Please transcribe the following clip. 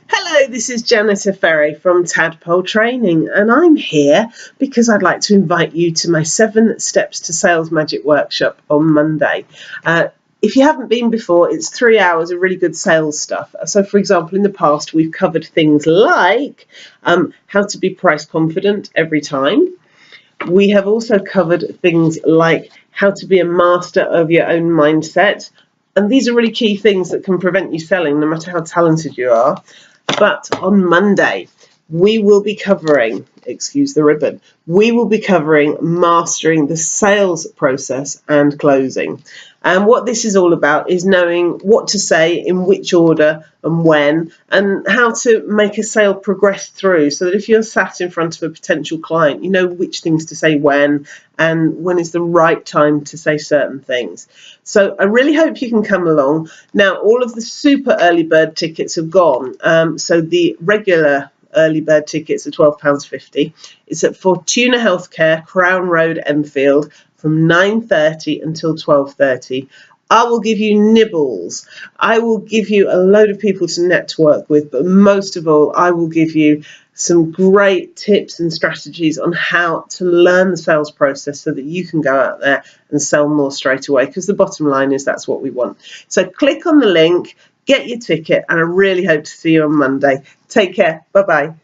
Hello, this is Janitor Ferry from Tadpole Training, and I'm here because I'd like to invite you to my 7 Steps to Sales Magic workshop on Monday. If you haven't been before, it's 3 hours of really good sales stuff. So, for example, in the past, we've covered things like how to be price confident every time. We have also covered things like how to be a master of your own mindset. And these are really key things that can prevent you selling, no matter how talented you are. But on Monday, we will be covering, excuse the ribbon, we will be covering mastering the sales process and closing. And what this is all about is knowing what to say, in which order and when, and how to make a sale progress through so that if you're sat in front of a potential client, you know which things to say when and when is the right time to say certain things. So I really hope you can come along. Now, all of the super early bird tickets have gone. So the regular early bird tickets are £12.50. It's at Fortuna Healthcare, Crown Road, Enfield, from 9:30 until 12:30. I will give you nibbles. I will give you a load of people to network with, but most of all, I will give you some great tips and strategies on how to learn the sales process so that you can go out there and sell more straight away, because the bottom line is that's what we want. So click on the link, get your ticket, and I really hope to see you on Monday. Take care. Bye-bye.